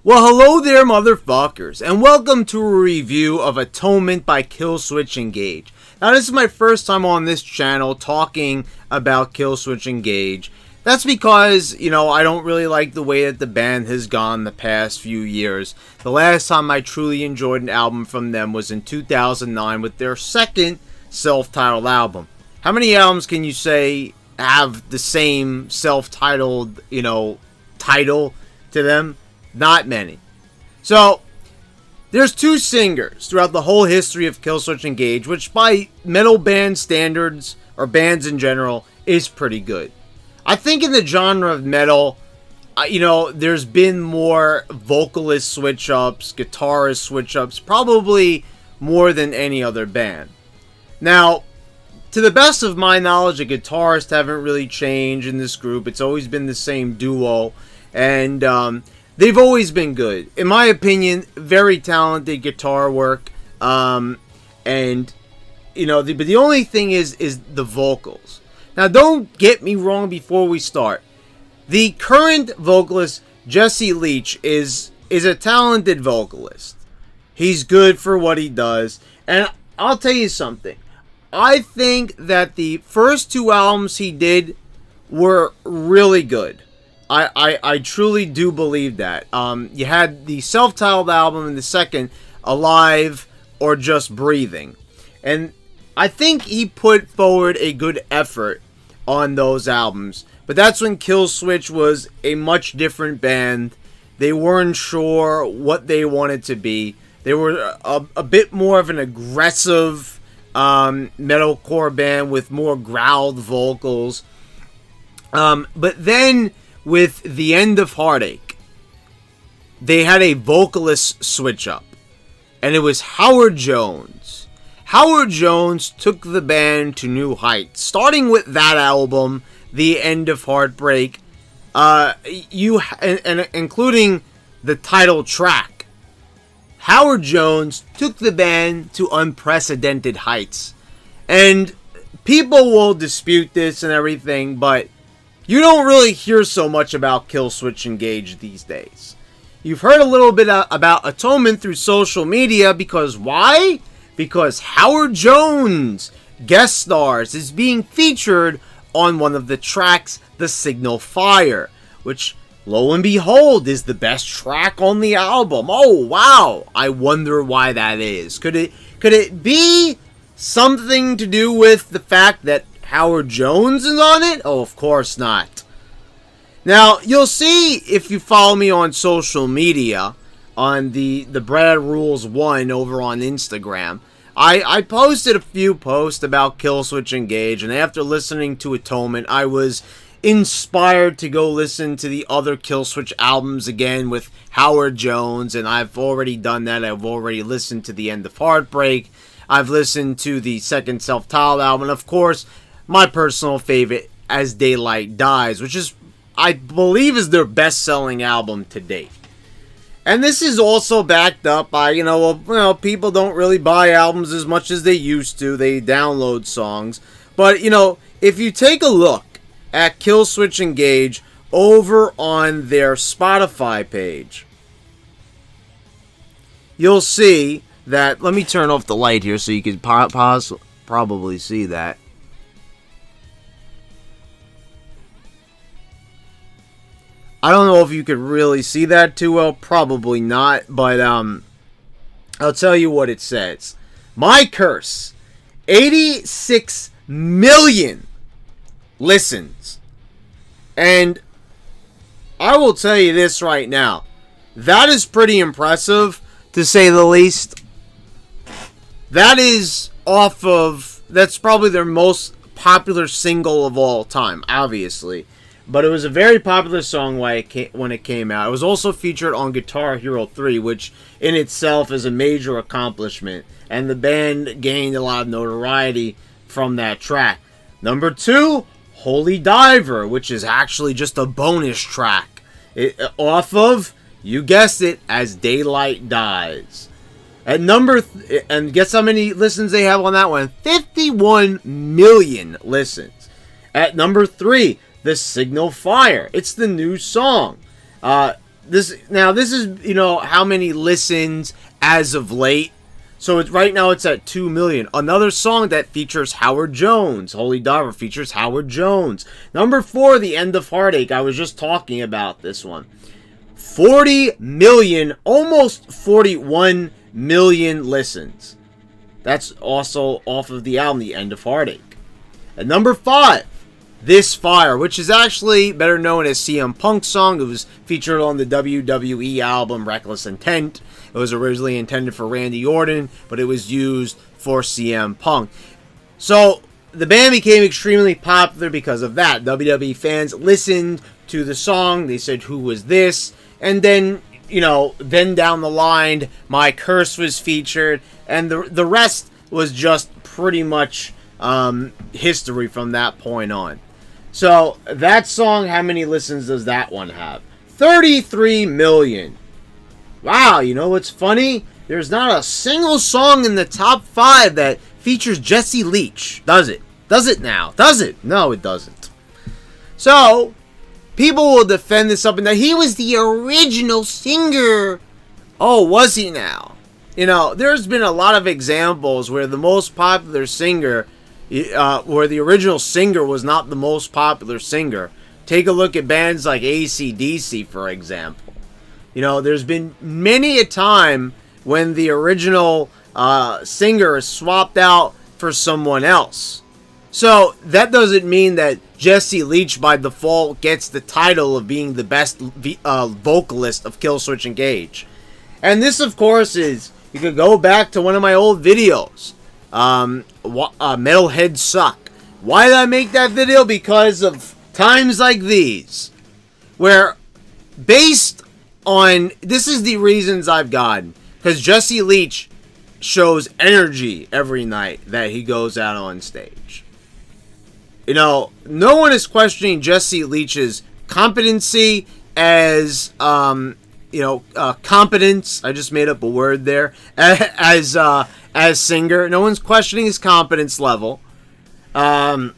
Well, hello there, motherfuckers, and welcome to a review of Atonement by Killswitch Engage. Now, this is my first time on this channel talking about Killswitch Engage. That's because, I don't really like the way that the band has gone the past few years. The last time I truly enjoyed an album from them was in 2009 with their second self-titled album. How many albums can you say have the same self-titled, title to them? Not many. So, there's two singers throughout the whole history of Killswitch Engage, which by metal band standards, or bands in general, is pretty good. I think in the genre of metal, there's been more vocalist switch-ups, guitarist switch-ups, probably more than any other band. Now, to the best of my knowledge, the guitarists haven't really changed in this group. It's always been the same duo, and they've always been good. In my opinion, very talented guitar work. But the only thing is the vocals. Now, don't get me wrong before we start. The current vocalist, Jesse Leach, is a talented vocalist. He's good for what he does. And I'll tell you something. I think that the first two albums he did were really good. I truly do believe that. You had the self-titled album and the second, Alive or Just Breathing. And I think he put forward a good effort on those albums. But that's when Killswitch was a much different band. They weren't sure what they wanted to be. They were a bit more of an aggressive metalcore band with more growled vocals. But then, with The End of Heartache, they had a vocalist switch up. And it was Howard Jones. Howard Jones took the band to new heights. Starting with that album, The End of Heartbreak, including the title track. Howard Jones took the band to unprecedented heights. And people will dispute this and everything, but you don't really hear so much about Killswitch Engage these days. You've heard a little bit about Atonement through social media because why? Because Howard Jones, guest stars, is being featured on one of the tracks, The Signal Fire, which, lo and behold, is the best track on the album. Oh, wow. I wonder why that is. Could it be something to do with the fact that Howard Jones is on it? Oh, of course not. Now, you'll see if you follow me on social media, on the Brad Rules 1 over on Instagram, I posted a few posts about Killswitch Engage, and after listening to Atonement, I was inspired to go listen to the other Killswitch albums again with Howard Jones, and I've already done that. I've already listened to The End of Heartbreak. I've listened to the second self-titled album, and of course, my personal favorite, As Daylight Dies, which is, I believe, is their best-selling album to date. And this is also backed up by, people don't really buy albums as much as they used to. They download songs. But, if you take a look at Killswitch Engage over on their Spotify page, you'll see that, let me turn off the light here so you can probably see that. I don't know if you could really see that too well. Probably not. But I'll tell you what it says. My Curse. 86 million listens. And I will tell you this right now. That is pretty impressive, to say the least. That is that's probably their most popular single of all time, obviously. But it was a very popular song when it came out. It was also featured on Guitar Hero 3, which in itself is a major accomplishment. And the band gained a lot of notoriety from that track. Number 2, Holy Diver, which is actually just a bonus track. Off of, you guessed it, As Daylight Dies. At and guess how many listens they have on that one? 51 million listens. At number 3, The Signal Fire. It's the new song. this is, how many listens as of late. So right now it's at 2 million. Another song that features Howard Jones, Holy Diver, features Howard Jones. Number 4, The End of Heartache. I was just talking about this one. 40 million, almost 41 million listens. That's also off of the album, The End of Heartache. At number 5, This Fire, which is actually better known as CM Punk's song. It was featured on the WWE album Reckless Intent. It was originally intended for Randy Orton, but it was used for CM Punk. So the band became extremely popular because of that. WWE fans listened to the song. They said, who was this? And then, then down the line, My Curse was featured. And the rest was just pretty much history from that point on. So that song, how many listens does that one have? 33 million. Wow, what's funny? There's not a single song in the top 5 that features Jesse Leach. Does it? Does it now? Does it? No, it doesn't. So, people will defend this up and down. He was the original singer. Oh, was he now? There's been a lot of examples where the most popular singer, where the original singer was not the most popular singer. Take a look at bands like AC/DC, for example. There's been many a time when the original singer is swapped out for someone else. So that doesn't mean that Jesse Leach by default gets the title of being the best vocalist of Killswitch Engage. And this, of course, is, you could go back to one of my old videos, Metalhead Suck. Why did I make that video? Because of times like these, where based on, this is the reasons I've gotten, because Jesse Leach shows energy every night that he goes out on stage. No one is questioning Jesse Leach's competency as, competence. I just made up a word there. As singer. No one's questioning his competence level. No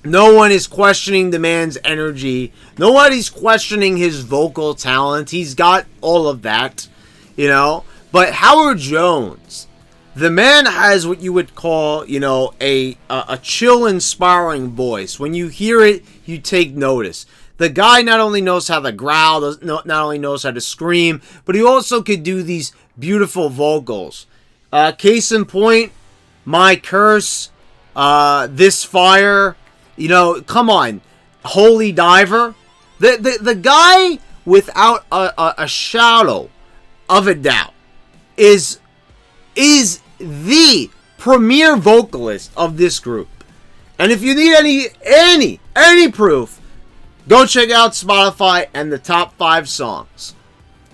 one is questioning the man's energy. Nobody's questioning his vocal talent. He's got all of that, But Howard Jones, the man has what you would call, a chill, inspiring voice. When you hear it, you take notice. The guy not only knows how to growl, not only knows how to scream, but he also could do these beautiful vocals. Case in point, My Curse, This Fire. Come on, Holy Diver. The guy, without a shadow of a doubt, is the premier vocalist of this group. And if you need any proof, go check out Spotify and the top 5 songs.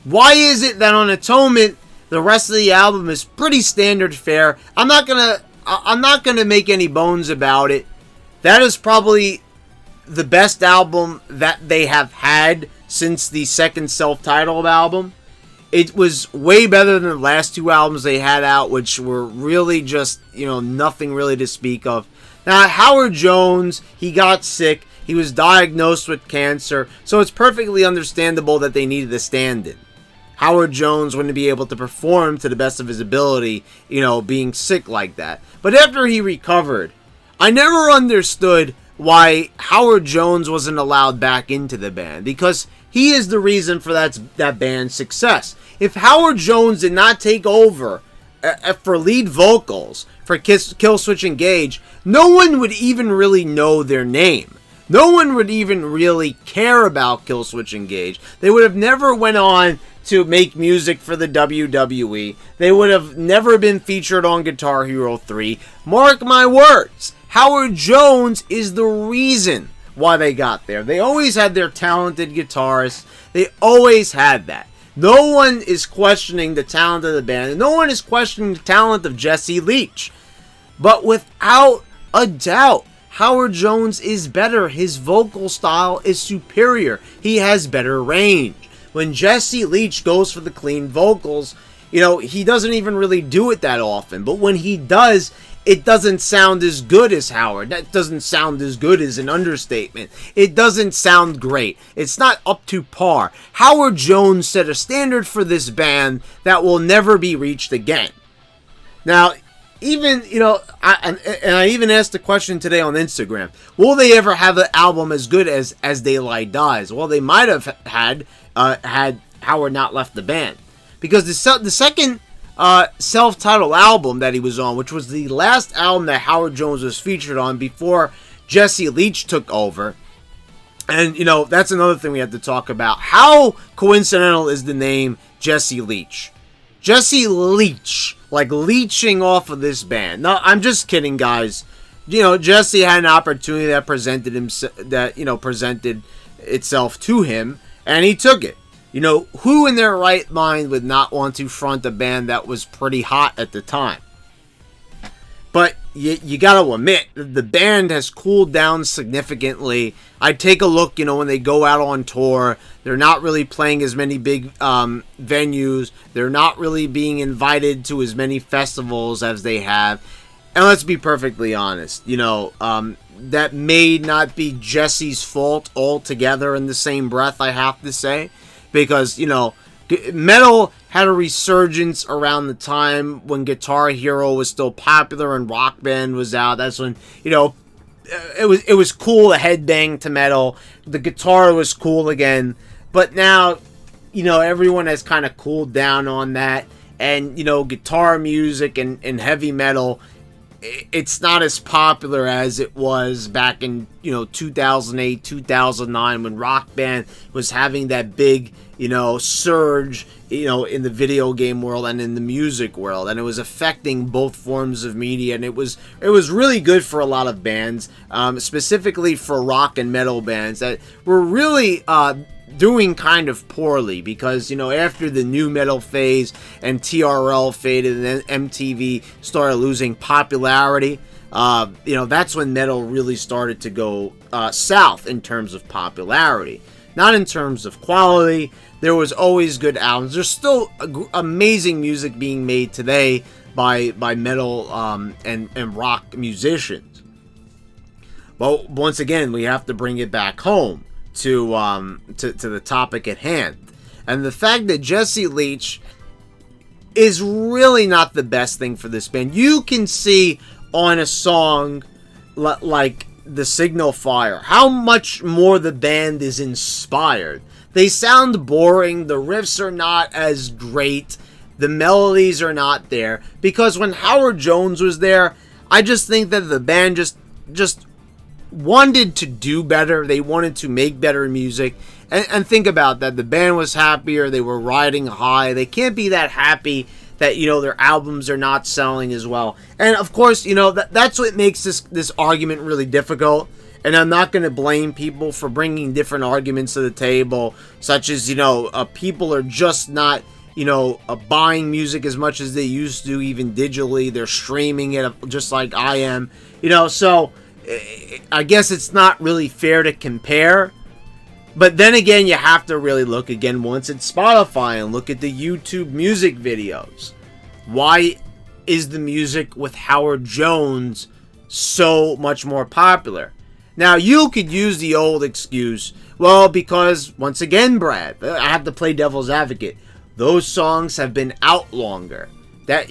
Why is it that on Atonement, the rest of the album is pretty standard fare? I'm not gonna make any bones about it. That is probably the best album that they have had since the second self-titled album. It was way better than the last 2 albums they had out, which were really just, nothing really to speak of. Now, Howard Jones, he got sick. He was diagnosed with cancer, so it's perfectly understandable that they needed a stand-in. Howard Jones wouldn't be able to perform to the best of his ability, being sick like that. But after he recovered, I never understood why Howard Jones wasn't allowed back into the band, because he is the reason for that band's success. If Howard Jones did not take over for lead vocals for Killswitch Engage, no one would even really know their name. No one would even really care about Killswitch Engage. They would have never went on to make music for the WWE. They would have never been featured on Guitar Hero 3. Mark my words, Howard Jones is the reason why they got there. They always had their talented guitarists. They always had that. No one is questioning the talent of the band. No one is questioning the talent of Jesse Leach. But without a doubt, Howard Jones is better. His vocal style is superior. He has better range. When Jesse Leach goes for the clean vocals, he doesn't even really do it that often. But when he does, it doesn't sound as good as Howard. That doesn't sound as good as an understatement. It doesn't sound great. It's not up to par. Howard Jones set a standard for this band that will never be reached again. Now, even, I even asked the question today on Instagram, will they ever have an album as good as Daylight Dies? Well, they might have had Howard not left the band. Because the second self-titled album that he was on, which was the last album that Howard Jones was featured on before Jesse Leach took over. And, that's another thing we have to talk about. How coincidental is the name Jesse Leach? Jesse Leach, like leeching off of this band. No, I'm just kidding, guys. Jesse had an opportunity that presented itself to him, and he took it. Who in their right mind would not want to front a band that was pretty hot at the time? But you got to admit, the band has cooled down significantly. I take a look, when they go out on tour, they're not really playing as many big venues. They're not really being invited to as many festivals as they have. And let's be perfectly honest, that may not be Jesse's fault altogether in the same breath, I have to say. Because, metal had a resurgence around the time when Guitar Hero was still popular and Rock Band was out. That's when, it was cool to headbang to metal. The guitar was cool again. But now, everyone has kind of cooled down on that. And, guitar music and heavy metal, it's not as popular as it was back in 2008, 2009 when Rock Band was having that big surge in the video game world and in the music world, and it was affecting both forms of media, and it was really good for a lot of bands, specifically for rock and metal bands that were really doing kind of poorly because, after the new metal phase and TRL faded and then MTV started losing popularity, that's when metal really started to go south in terms of popularity. Not in terms of quality. There was always good albums. There's still amazing music being made today by metal and rock musicians. But once again, we have to bring it back home to the topic at hand. And the fact that Jesse Leach is really not the best thing for this band. You can see on a song like The Signal Fire how much more the band is inspired. They sound boring, the riffs are not as great, the melodies are not there, because when Howard Jones was there, I just think that the band just wanted to do better. They wanted to make better music. And think about that. The band was happier. They were riding high. They can't be that happy that, their albums are not selling as well. And, of course, that's what makes this argument really difficult. And I'm not going to blame people for bringing different arguments to the table, such as, people are just not, buying music as much as they used to, even digitally. They're streaming it just like I am. So I guess it's not really fair to compare. But then again, you have to really look again once at Spotify and look at the YouTube music videos. Why is the music with Howard Jones so much more popular? Now, you could use the old excuse, well, because, once again, Brad, I have to play devil's advocate. Those songs have been out longer. That,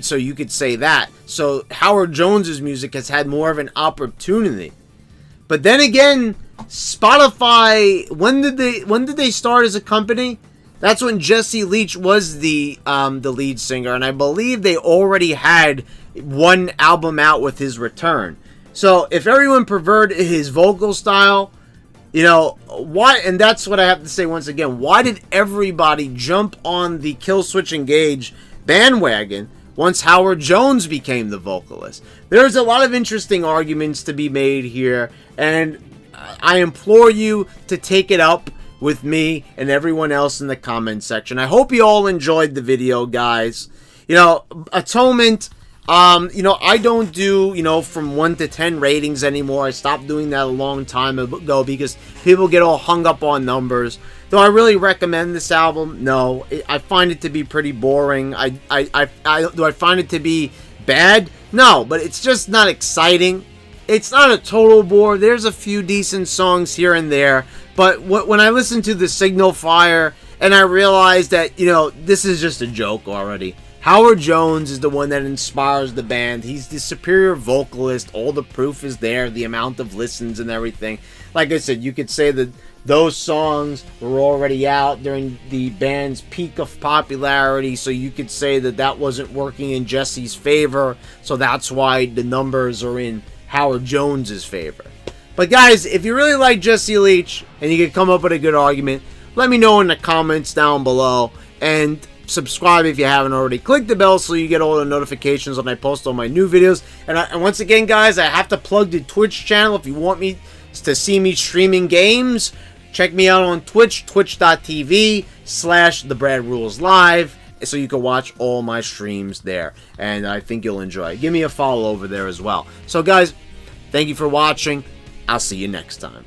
so you could say that. So Howard Jones's music has had more of an opportunity. But then again, Spotify, when did they start as a company? That's when Jesse Leach was the lead singer, and I believe they already had one album out with his return. So if everyone preferred his vocal style, why? And that's what I have to say once again. Why did everybody jump on the Killswitch Engage bandwagon once Howard Jones became the vocalist? There's a lot of interesting arguments to be made here, and I implore you to take it up with me and everyone else in the comment section. I hope you all enjoyed the video, guys. Atonement, I don't do, from 1 to 10 ratings anymore. I stopped doing that a long time ago because people get all hung up on numbers. Do I really recommend this album? No. I find it to be pretty boring. Do I find it to be bad? No, but it's just not exciting. It's not a total bore. There's a few decent songs here and there, but when I listen to the Signal Fire and I realize that, you know, this is just a joke already. Howard Jones is the one that inspires the band. He's the superior vocalist. All the proof is there, the amount of listens and everything. Like I said, you could say that those songs were already out during the band's peak of popularity, so you could say that that wasn't working in Jesse's favor, so that's why the numbers are in Howard Jones's favor. But guys, if you really like Jesse Leach and you can come up with a good argument, let me know in the comments down below, and subscribe if you haven't already. Click the bell so you get all the notifications when I post all my new videos. And once again, guys, I have to plug the Twitch channel. If you want me to see me streaming games, check me out on Twitch, twitch.tv/TheBradRulesLive, so you can watch all my streams there, and I think you'll enjoy it. Give me a follow over there as well. So guys, thank you for watching. I'll see you next time.